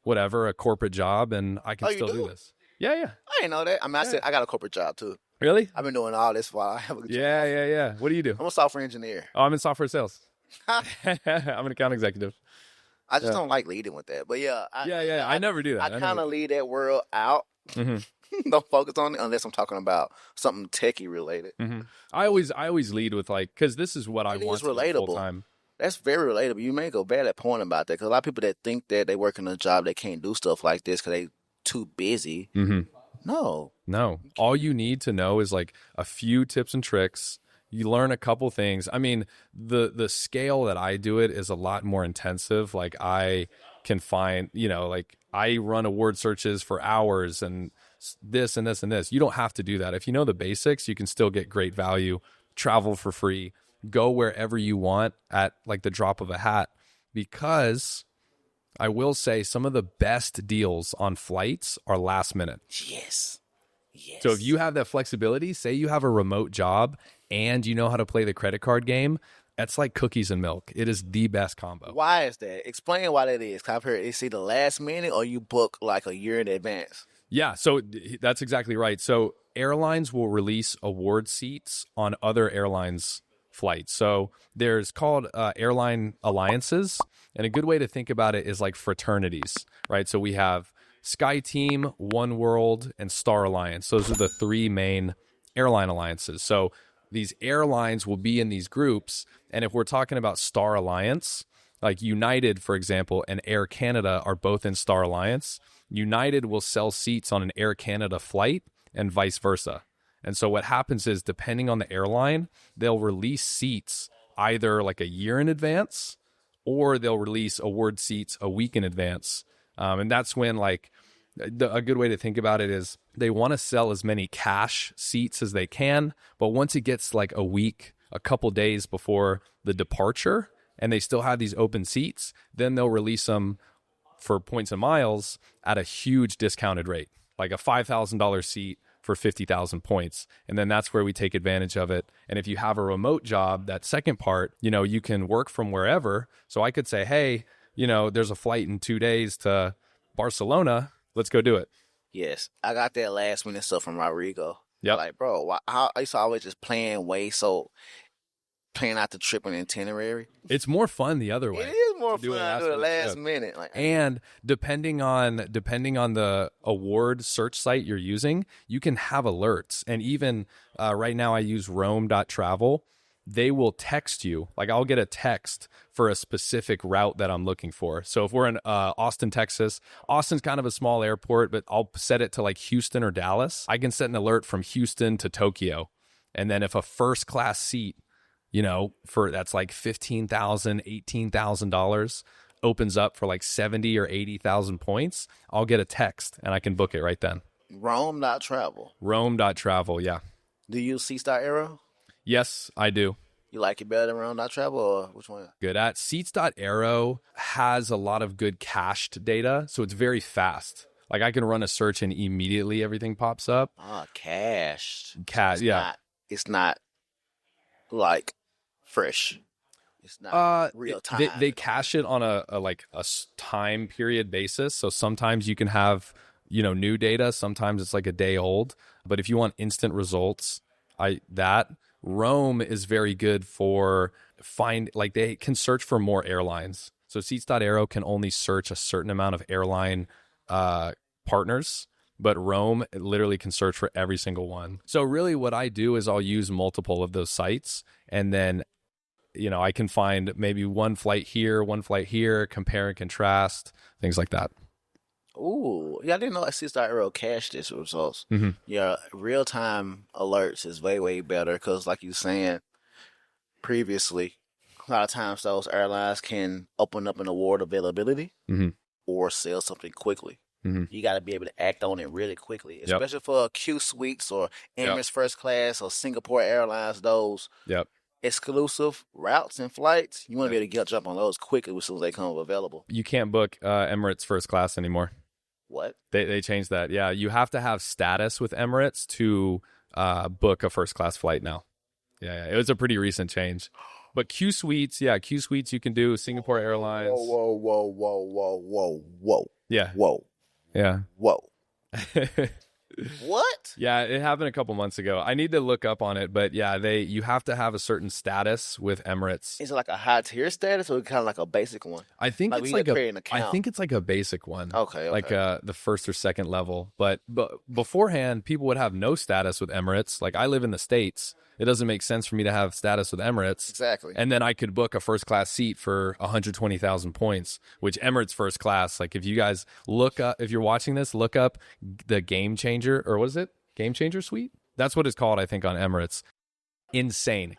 [SPEAKER 1] whatever, a corporate job, and I can still do this. Yeah.
[SPEAKER 2] I didn't know that. I said I got a corporate job too.
[SPEAKER 1] Really?
[SPEAKER 2] I've been doing all this while I have a job.
[SPEAKER 1] Yeah. What do you do?
[SPEAKER 2] I'm a software engineer.
[SPEAKER 1] Oh, I'm in software sales. I'm an account executive.
[SPEAKER 2] I just don't like leading with that. But yeah,
[SPEAKER 1] I never do that.
[SPEAKER 2] I kind of leave that world out. Don't focus on it unless I'm talking about something techie related.
[SPEAKER 1] I always lead with like, because this is what I want to do full time.
[SPEAKER 2] That's very relatable. You make a valid point about that because a lot of people that think that they work in a job they can't do stuff like this because they too busy. No.
[SPEAKER 1] All you need to know is like a few tips and tricks. You learn a couple things. I mean, the scale that I do it is a lot more intensive. Like I can find, like I run award searches for hours and this and this and this. You don't have to do that. If you know the basics, you can still get great value, travel for free, go wherever you want at like the drop of a hat. Because I will say some of the best deals on flights are last minute.
[SPEAKER 2] Yes.
[SPEAKER 1] So if you have that flexibility, say you have a remote job and you know how to play the credit card game, that's like cookies and milk. It is the best combo.
[SPEAKER 2] Why is that? Explain why that is. 'Cause I've heard it's either last minute or you book like a year in advance.
[SPEAKER 1] Yeah, so that's exactly right. So airlines will release award seats on other airlines' flights. So there's called airline alliances. And a good way to think about it is like fraternities, right? So we have SkyTeam, One World, and Star Alliance. Those are the three main airline alliances. So these airlines will be in these groups. And if we're talking about Star Alliance, like United, for example, and Air Canada are both in Star Alliance, United will sell seats on an Air Canada flight and vice versa. And so what happens is, depending on the airline, they'll release seats either like a year in advance or they'll release award seats a week in advance. And that's when like a good way to think about it is they want to sell as many cash seats as they can. But once it gets like a week, a couple days before the departure, and they still have these open seats, then they'll release them for points and miles at a huge discounted rate, like a $5,000 seat for 50,000 points. And then that's where we take advantage of it. And if you have a remote job, that second part, you can work from wherever. So I could say, hey, there's a flight in 2 days to Barcelona. Let's go do it.
[SPEAKER 2] Yes. I got that last minute stuff from Rodrigo.
[SPEAKER 1] Yep.
[SPEAKER 2] Like, bro, I used to always just plan out the trip and itinerary.
[SPEAKER 1] It's more fun the other way.
[SPEAKER 2] It is more fun to do it last minute.
[SPEAKER 1] And depending on the award search site you're using, you can have alerts. And even right now I use Rome.travel. They will text you. Like I'll get a text for a specific route that I'm looking for. So if we're in Austin, Texas, Austin's kind of a small airport, but I'll set it to like Houston or Dallas. I can set an alert from Houston to Tokyo. And then if a first class seat, for that's like $15,000, $18,000 opens up for like 70 or 80,000 points, I'll get a text and I can book it right then.
[SPEAKER 2] Rome.travel.
[SPEAKER 1] Rome.travel, yeah.
[SPEAKER 2] Do you use C-Star Aero?
[SPEAKER 1] Yes, I do.
[SPEAKER 2] You like it better than Rome.travel or which one?
[SPEAKER 1] Good at. Seats.aero has a lot of good cached data, so it's very fast. Like I can run a search and immediately everything pops up.
[SPEAKER 2] Cached.
[SPEAKER 1] Yeah.
[SPEAKER 2] It's not like fresh. It's not real time.
[SPEAKER 1] They cache it on a time period basis. So sometimes you can have, new data. Sometimes it's like a day old. But if you want instant results, Rome is very good for they can search for more airlines. So Seats.aero can only search a certain amount of airline partners, but Rome literally can search for every single one. So really what I do is I'll use multiple of those sites, and then I can find maybe one flight here, compare and contrast, things like that.
[SPEAKER 2] Ooh, yeah, I didn't know Seats.aero cached its results. Yeah, real-time alerts is way, way better because like you were saying previously, a lot of times those airlines can open up an award availability or sell something quickly. You got to be able to act on it really quickly, especially for Q Suites or Emirates First Class or Singapore Airlines, those exclusive routes and flights. You want to be able to jump on those quickly as soon as they come available.
[SPEAKER 1] You can't book Emirates First Class anymore.
[SPEAKER 2] What?
[SPEAKER 1] They changed that. Yeah, you have to have status with Emirates to book a first class flight now. Yeah, it was a pretty recent change. But Q Suites you can do. Singapore Airlines.
[SPEAKER 2] Whoa.
[SPEAKER 1] Yeah.
[SPEAKER 2] Whoa. What?
[SPEAKER 1] Yeah, it happened a couple months ago. I need to look up on it, but yeah, you have to have a certain status with Emirates.
[SPEAKER 2] Is it like a high tier status or kind of like a basic one?
[SPEAKER 1] I think
[SPEAKER 2] Like
[SPEAKER 1] it's
[SPEAKER 2] we
[SPEAKER 1] like
[SPEAKER 2] gotta create an account.
[SPEAKER 1] I think it's like a basic one.
[SPEAKER 2] Okay,
[SPEAKER 1] Like
[SPEAKER 2] okay.
[SPEAKER 1] the first or second level. But beforehand, people would have no status with Emirates. Like I live in the States. It doesn't make sense for me to have status with Emirates.
[SPEAKER 2] Exactly.
[SPEAKER 1] And then I could book a first class seat for 120,000 points, which Emirates first class, like if you guys look up, if you're watching this, look up the Game Changer, or what is it? Game Changer Suite? That's what it's called, I think, on Emirates. Insane.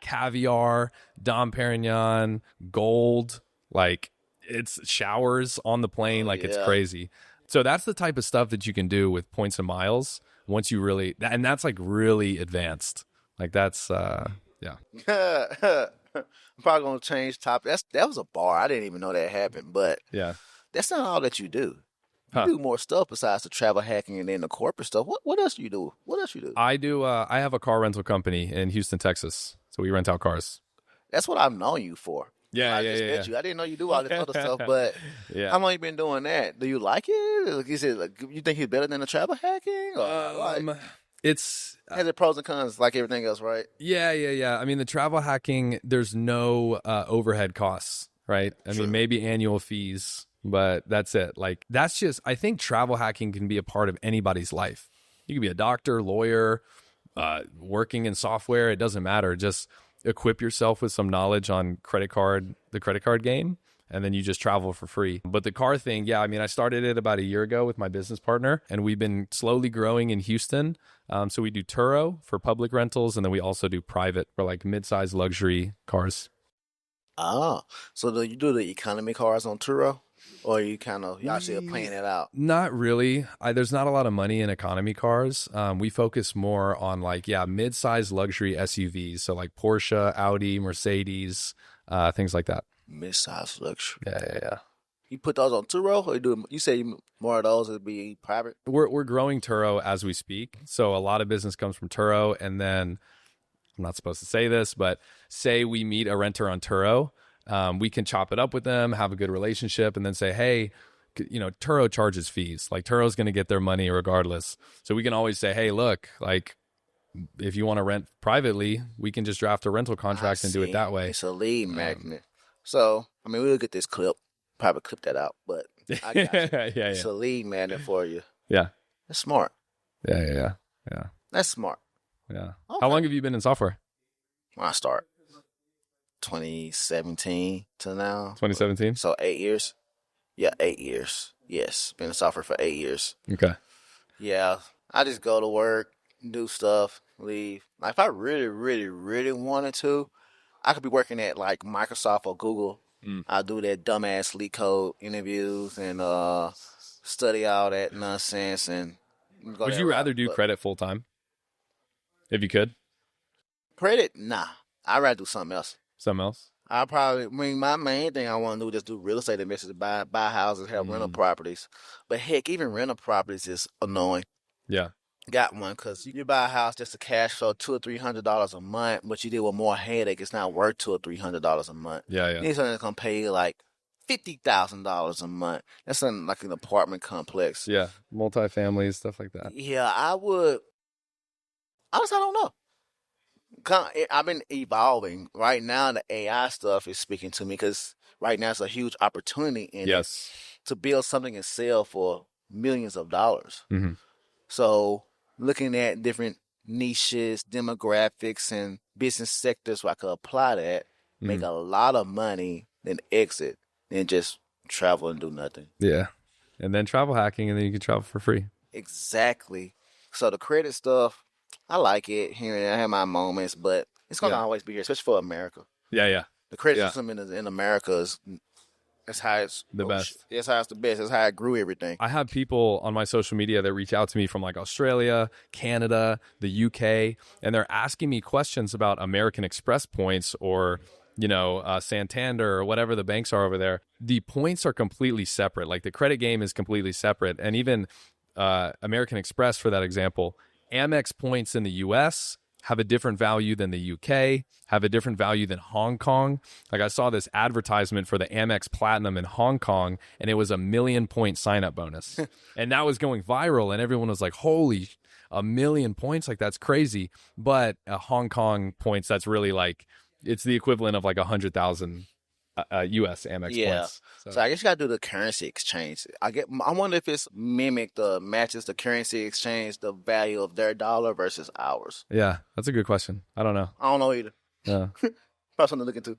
[SPEAKER 1] Caviar, Dom Perignon, gold, like it's showers on the plane, like it's crazy. So that's the type of stuff that you can do with points and miles once you really, and that's like really advanced. Like that's, yeah.
[SPEAKER 2] I'm probably gonna change topic. That was a bar. I didn't even know that happened, but
[SPEAKER 1] Yeah.
[SPEAKER 2] that's not all that you do. You
[SPEAKER 1] Huh.
[SPEAKER 2] do more stuff besides the travel hacking and then the corporate stuff. What else do you do? What else you do?
[SPEAKER 1] I do, I have a car rental company in Houston, Texas. So we rent out cars.
[SPEAKER 2] That's what I've known you for.
[SPEAKER 1] Yeah,
[SPEAKER 2] I
[SPEAKER 1] yeah,
[SPEAKER 2] just
[SPEAKER 1] yeah,
[SPEAKER 2] met
[SPEAKER 1] yeah.
[SPEAKER 2] you. I didn't know you do all this other stuff, but
[SPEAKER 1] Yeah.
[SPEAKER 2] how long you been doing that? Do you like it? Like, is it like, you think he's better than the travel hacking? Or like,
[SPEAKER 1] It's
[SPEAKER 2] has it pros and cons like everything else, right?
[SPEAKER 1] yeah. I mean, the travel hacking, there's no overhead costs, right? I mean, maybe annual fees, but that's it. Like, that's just, I think travel hacking can be a part of anybody's life. You can be a doctor, lawyer, working in software. It doesn't matter. Just equip yourself with some knowledge on the credit card game, and then you just travel for free. But the car thing, yeah, I mean, I started it about a year ago with my business partner, and we've been slowly growing in Houston. So we do Turo for public rentals, and then we also do private for like mid-sized luxury cars.
[SPEAKER 2] Oh, so do you do the economy cars on Turo, or you y'all still playing it out?
[SPEAKER 1] Not really. There's not a lot of money in economy cars. We focus more on like, mid-sized luxury SUVs. So like Porsche, Audi, Mercedes, things like that.
[SPEAKER 2] Mid-size luxury.
[SPEAKER 1] Yeah.
[SPEAKER 2] You put those on Turo, or you say more of those would be private?
[SPEAKER 1] We're growing Turo as we speak. So a lot of business comes from Turo, and then I'm not supposed to say this, but say we meet a renter on Turo, we can chop it up with them, have a good relationship, and then say, hey, Turo charges fees. Like Turo's going to get their money regardless. So we can always say, hey, look, like if you want to rent privately, we can just draft a rental contract and do it that way.
[SPEAKER 2] It's a lead magnet. So, I mean, we'll get this clip, probably clip that out, but I got you.
[SPEAKER 1] Yeah.
[SPEAKER 2] It's a lead magnet for you.
[SPEAKER 1] Yeah.
[SPEAKER 2] That's smart.
[SPEAKER 1] Yeah.
[SPEAKER 2] That's smart.
[SPEAKER 1] Yeah.
[SPEAKER 2] Okay.
[SPEAKER 1] How long have you been in software?
[SPEAKER 2] When I start 2017 to now.
[SPEAKER 1] 2017?
[SPEAKER 2] So 8 years. Yeah, 8 years. Yes, been in software for 8 years.
[SPEAKER 1] Okay.
[SPEAKER 2] Yeah, I just go to work, do stuff, leave. Like if I really, really, really wanted to, I could be working at like Microsoft or Google. I'll do that dumbass leak code interviews and study all that nonsense. And
[SPEAKER 1] Would you rather do credit full time? If you could?
[SPEAKER 2] Credit? Nah. I'd rather do something else.
[SPEAKER 1] Something else?
[SPEAKER 2] My main thing I want to do is just do real estate investments, buy houses, have rental properties. But heck, even rental properties is annoying.
[SPEAKER 1] Yeah.
[SPEAKER 2] Got one because you buy a house just to cash flow $200 or $300 a month, but you deal with more headache. It's not worth $200 or $300 a month.
[SPEAKER 1] Yeah.
[SPEAKER 2] You need something that's gonna pay you like $50,000 a month. That's something like an apartment complex.
[SPEAKER 1] Yeah. Multifamily, stuff like that.
[SPEAKER 2] Yeah, I would. Honestly, I don't know. I've been evolving. Right now, the AI stuff is speaking to me because right now it's a huge opportunity in it to build something and sell for millions of dollars.
[SPEAKER 1] Mm-hmm.
[SPEAKER 2] So looking at different niches, demographics, and business sectors where I could apply that, make a lot of money, then exit, then just travel and do nothing.
[SPEAKER 1] Yeah. And then travel hacking, and then you can travel for free.
[SPEAKER 2] Exactly. So the credit stuff, I like it here and there. I have my moments, but it's going to always be here, especially for America.
[SPEAKER 1] Yeah.
[SPEAKER 2] The credit system in America is that's how it's
[SPEAKER 1] the best.
[SPEAKER 2] That's how it's the best. That's how I grew everything.
[SPEAKER 1] I have people on my social media that reach out to me from like Australia, Canada, the UK, and they're asking me questions about American Express points or, Santander or whatever the banks are over there. The points are completely separate. Like the credit game is completely separate. And even American Express, for that example, Amex points in the US have a different value than the UK, have a different value than Hong Kong. Like I saw this advertisement for the Amex Platinum in Hong Kong, and it was a 1,000,000-point sign-up bonus. And that was going viral, and everyone was like, holy, 1,000,000 points? Like, that's crazy. But Hong Kong points, that's really like, it's the equivalent of like 100,000 US Amex points.
[SPEAKER 2] So I guess you gotta do the currency exchange. I wonder if it's matches the currency exchange, the value of their dollar versus ours.
[SPEAKER 1] Yeah, that's a good question. I don't know.
[SPEAKER 2] I don't know either.
[SPEAKER 1] Yeah.
[SPEAKER 2] Probably something to look into.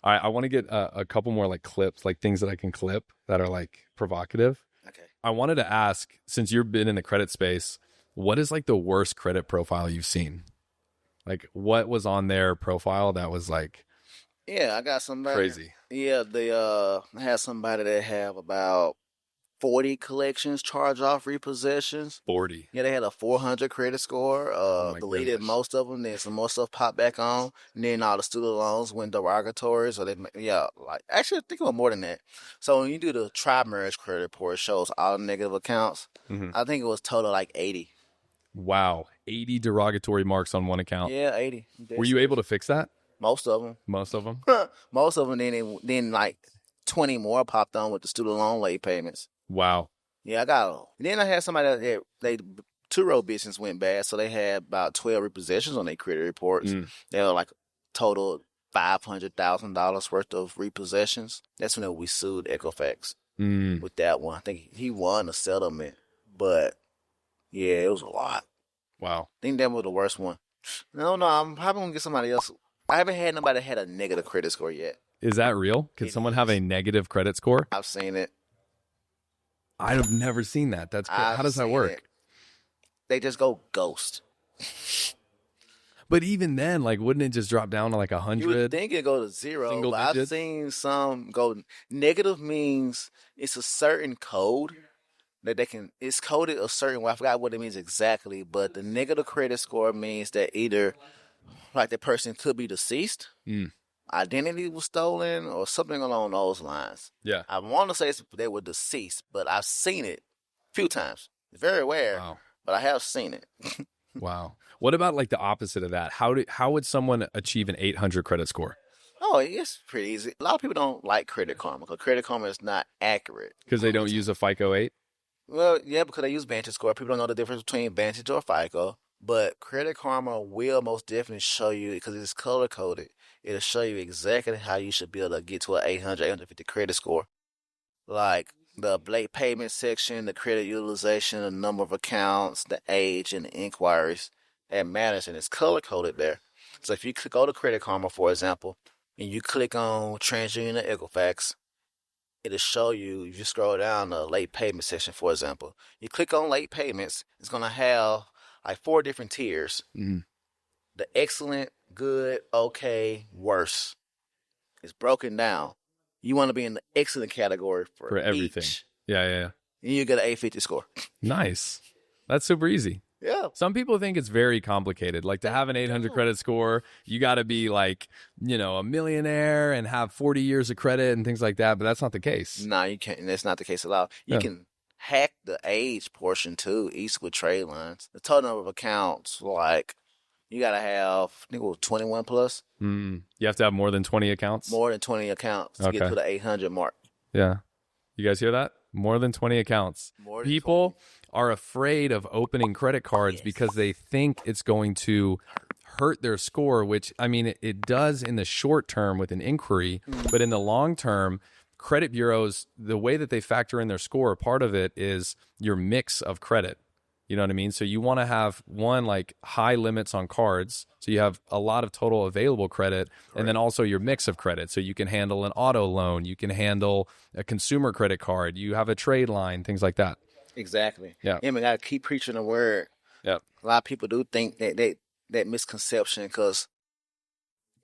[SPEAKER 1] All right, I want to get a couple more like clips, like things that I can clip that are like provocative.
[SPEAKER 2] Okay.
[SPEAKER 1] I wanted to ask, since you've been in the credit space, what is like the worst credit profile you've seen? Like, what was on their profile that was like,
[SPEAKER 2] yeah, I got somebody
[SPEAKER 1] crazy?
[SPEAKER 2] Yeah, I had somebody that have about 40 collections, charge off repossessions.
[SPEAKER 1] 40.
[SPEAKER 2] Yeah, they had a 400 credit score.
[SPEAKER 1] My
[SPEAKER 2] Deleted
[SPEAKER 1] goodness.
[SPEAKER 2] most of them. Then some more stuff popped back on. And then all the student loans went derogatory. So actually, I think it was more than that. So when you do the tri-merge credit report, it shows all the negative accounts.
[SPEAKER 1] Mm-hmm.
[SPEAKER 2] I think it was total like 80.
[SPEAKER 1] Wow, 80 derogatory marks on one account.
[SPEAKER 2] Yeah, 80.
[SPEAKER 1] Were you able to fix that?
[SPEAKER 2] Most of them.
[SPEAKER 1] Most of them?
[SPEAKER 2] Most of them. Then like 20 more popped on with the student loan late payments.
[SPEAKER 1] Wow.
[SPEAKER 2] Yeah, I got. Then I had somebody that they two-row business went bad, so they had about 12 repossessions on their credit reports. They were like total $500,000 worth of repossessions. That's when we sued Equifax with that one. I think he won a settlement, but yeah, it was a lot.
[SPEAKER 1] Wow.
[SPEAKER 2] I think that was the worst one. No, I'm probably gonna get somebody else. I haven't had nobody that had a negative credit score yet.
[SPEAKER 1] Is that real? Can someone have a negative credit score?
[SPEAKER 2] I've seen it.
[SPEAKER 1] I've never seen that. That's how does that work?
[SPEAKER 2] They just go ghost.
[SPEAKER 1] But even then, like, wouldn't it just drop down to like 100?
[SPEAKER 2] You would think it'd go to zero,
[SPEAKER 1] Single
[SPEAKER 2] but
[SPEAKER 1] digits?
[SPEAKER 2] I've seen some go negative. Means it's a certain code that it's coded a certain way. I forgot what it means exactly, but the negative credit score means that either like the person could be deceased, identity was stolen, or something along those lines.
[SPEAKER 1] Yeah.
[SPEAKER 2] I want to say they were deceased, but I've seen it a few times. It's very rare, but I have seen it.
[SPEAKER 1] Wow. What about like the opposite of that? How would someone achieve an 800 credit score?
[SPEAKER 2] Oh, it's pretty easy. A lot of people don't like Credit Karma because Credit Karma is not accurate.
[SPEAKER 1] Because they don't use a FICO 8?
[SPEAKER 2] Well, yeah, because they use Vantage Score. People don't know the difference between Vantage or FICO. But Credit Karma will most definitely show you, because it's color coded, it'll show you exactly how you should be able to get to an 800, 850 credit score. Like the late payment section, the credit utilization, the number of accounts, the age, and the inquiries. That matters, and it's color coded there. So if you go to Credit Karma, for example, and you click on TransUnion or Equifax, it'll show you, if you scroll down the late payment section, for example, you click on late payments, it's going to have like 4 different tiers. The excellent, good, okay, worse. It's broken down. You want to be in the excellent category for
[SPEAKER 1] everything.
[SPEAKER 2] Each.
[SPEAKER 1] Yeah.
[SPEAKER 2] And you get an 850 score.
[SPEAKER 1] Nice. That's super easy.
[SPEAKER 2] Yeah.
[SPEAKER 1] Some people think it's very complicated. Like to have an 800 credit score, you got to be like, a millionaire and have 40 years of credit and things like that. But that's not the case.
[SPEAKER 2] No, you can't. That's not the case at all. You can hack the age portion too, each with trade lines. The total number of accounts, like, you got to have, I think it was 21 plus.
[SPEAKER 1] You have to have more than 20 accounts?
[SPEAKER 2] More than 20 accounts to get to the 800 mark.
[SPEAKER 1] Yeah. You guys hear that? More than 20 accounts. People are afraid of opening credit cards because they think it's going to hurt their score, which, I mean, it does in the short term with an inquiry, but in the long term, credit bureaus, the way that they factor in their score, part of it is your mix of credit. You know what I mean? So you want to have like high limits on cards. So you have a lot of total available credit, and then also your mix of credit. So you can handle an auto loan, you can handle a consumer credit card, you have a trade line, things like that.
[SPEAKER 2] Exactly.
[SPEAKER 1] Yeah.
[SPEAKER 2] And we got to keep preaching the word.
[SPEAKER 1] Yeah.
[SPEAKER 2] A lot of people do think that misconception, because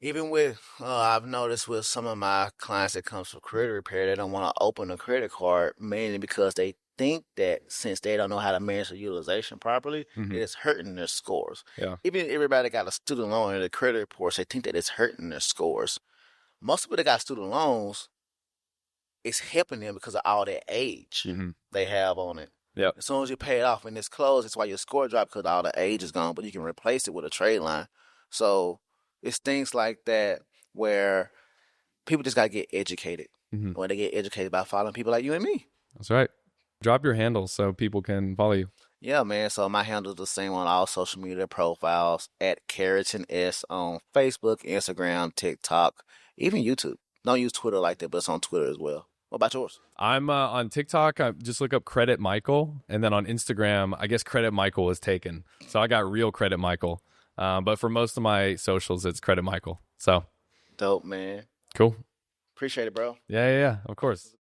[SPEAKER 2] even with, I've noticed with some of my clients that comes for credit repair, they don't want to open a credit card mainly because they think that since they don't know how to manage the utilization properly, it's hurting their scores.
[SPEAKER 1] Yeah.
[SPEAKER 2] Even everybody got a student loan in the credit reports, they think that it's hurting their scores. Most people that got student loans, it's helping them because of all that age they have on it.
[SPEAKER 1] Yep.
[SPEAKER 2] As soon as you pay it off and it's closed, it's why your score dropped because all the age is gone, but you can replace it with a trade line. So it's things like that where people just got to get educated.
[SPEAKER 1] Mm-hmm.
[SPEAKER 2] When they get educated by following people like you and me.
[SPEAKER 1] That's right. Drop your handles so people can follow you.
[SPEAKER 2] Yeah, man. So my handle is the same on all social media profiles at Keratin S on Facebook, Instagram, TikTok, even YouTube. Don't use Twitter like that, but it's on Twitter as well. What about yours?
[SPEAKER 1] I'm on TikTok. I just look up Credit Michael, and then on Instagram, I guess Credit Michael was taken, so I got Real Credit Michael. But for most of my socials, it's Credit Michael. So
[SPEAKER 2] Dope, man.
[SPEAKER 1] cool.
[SPEAKER 2] Appreciate it, bro.
[SPEAKER 1] Yeah, of course.